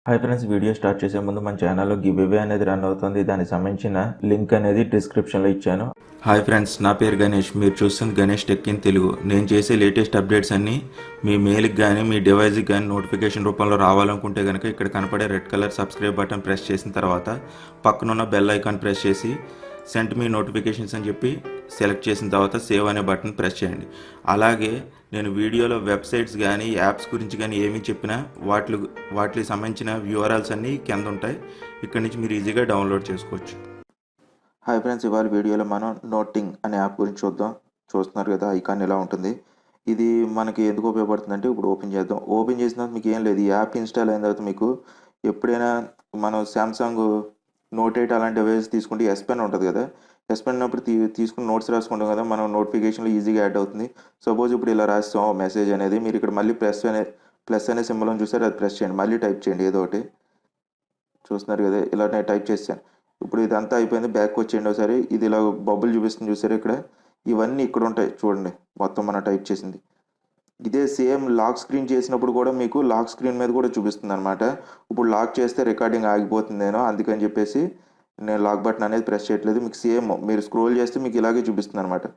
Hi friends, video start చేసే ముందు మన ఛానల్లో గివ్వే అనేది రన్ అవుతుంది. దానికి సంబంధించిన లింక్ అనేది డిస్క్రిప్షన్లో ఇచ్చాను. హాయ్ ఫ్రెండ్స్, నా పేరు గణేష్. మీరు చూస్తుంది గణేష్ టెక్ ఇన్ తెలుగు. నేను చేసే లేటెస్ట్ అప్డేట్స్ అన్నీ మీ మెయిల్కి కానీ మీ డివైస్కి కానీ నోటిఫికేషన్ రూపంలో రావాలనుకుంటే కనుక ఇక్కడ కనపడే red colour subscribe button press చేసిన తర్వాత పక్కనున్న బెల్ ఐకాన్ ప్రెస్ చేసి సెండ్ మీ నోటిఫికేషన్స్ అని చెప్పి సెలెక్ట్ చేసిన తర్వాత సేవ్ అనే బటన్ ప్రెస్ చేయండి. అలాగే నేను వీడియోలో వెబ్సైట్స్ కానీ యాప్స్ గురించి కానీ ఏమి చెప్పినా వాటికి సంబంధించిన URLs అన్నీ కింద ఉంటాయి. ఇక్కడి నుంచి మీరు ఈజీగా డౌన్లోడ్ చేసుకోవచ్చు. హాయ్ ఫ్రెండ్స్, ఇవాళ వీడియోలో మనం నోటింగ్ అనే యాప్ గురించి చూస్తున్నారు కదా, ఐకాన్ ఇలా ఉంటుంది. ఇది మనకి ఎందుకు ఉపయోగపడుతుంది అంటే ఇప్పుడు ఓపెన్ చేద్దాం. ఓపెన్ చేసిన తర్వాత మీకు ఏం లేదు, ఈ యాప్ ఇన్స్టాల్ అయిన తర్వాత మీకు ఎప్పుడైనా మనం సామ్సంగ్ నోట్ 8 అలాంటి డివైస్ తీసుకుంటే S Pen ఉంటుంది కదా, S Pen ఉన్నప్పుడు తీసుకుని నోట్స్ రాసుకుంటాం కదా, మనం నోటిఫికేషన్లో ఈజీగా యాడ్ అవుతుంది. సపోజ్ ఇప్పుడు ఇలా రాస్తాం మెసేజ్ అనేది, మీరు ఇక్కడ మళ్ళీ ప్లస్ అనే సింబల్ అని చూసారు, అది ప్రెస్ చేయండి, మళ్ళీ టైప్ చేయండి ఏదో ఒకటి. చూస్తున్నారు కదా, ఇలా నేను టైప్ చేశాను. ఇప్పుడు ఇదంతా అయిపోయింది, బ్యాక్ వచ్చేయండి ఒకసారి. ఇది ఇలా బబుల్ చూపిస్తుంది చూసారు ఇక్కడ, ఇవన్నీ ఇక్కడ ఉంటాయి చూడండి, మొత్తం మనం టైప్ చేసింది. ఇదే సేమ్ లాక్ స్క్రీన్ చేసినప్పుడు కూడా మీకు లాక్ స్క్రీన్ మీద కూడా చూపిస్తుంది అనమాట. ఇప్పుడు లాక్ చేస్తే రికార్డింగ్ ఆగిపోతుందేనో అందుకని చెప్పేసి నేను లాక్ బటన్ అనేది ప్రెస్ చేయట్లేదు. మీకు సేమ్ మీరు స్క్రోల్ చేస్తే మీకు ఇలాగే చూపిస్తుంది అనమాట.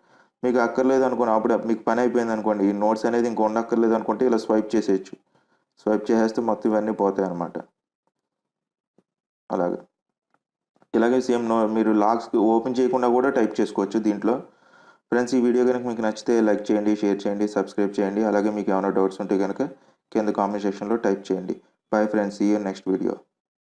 మీకు అక్కర్లేదు అనుకోండి, అప్పుడు మీకు పని అయిపోయింది అనుకోండి, ఈ నోట్స్ అనేది ఇంక ఉండక్కర్లేదు అనుకుంటే ఇలా స్వైప్ చేసేయచ్చు. స్వైప్ చేసేస్తే మొత్తం ఇవన్నీ పోతాయి అనమాట. ఇలాగే సేమ్ మీరు లాక్స్ ఓపెన్ చేయకుండా కూడా టైప్ చేసుకోవచ్చు దీంట్లో. ఫ్రెండ్స్, ఈ వీడియో కనుక మీకు నచ్చితే లైక్ చేయండి, షేర్ చేయండి, సబ్స్క్రైబ్ చేయండి. అలాగే మీకు ఏమైనా డౌట్స్ ఉంటే కనుక కింద కామెంట్ సెక్షన్లో టైప్ చేయండి. Bye friends, see you next video.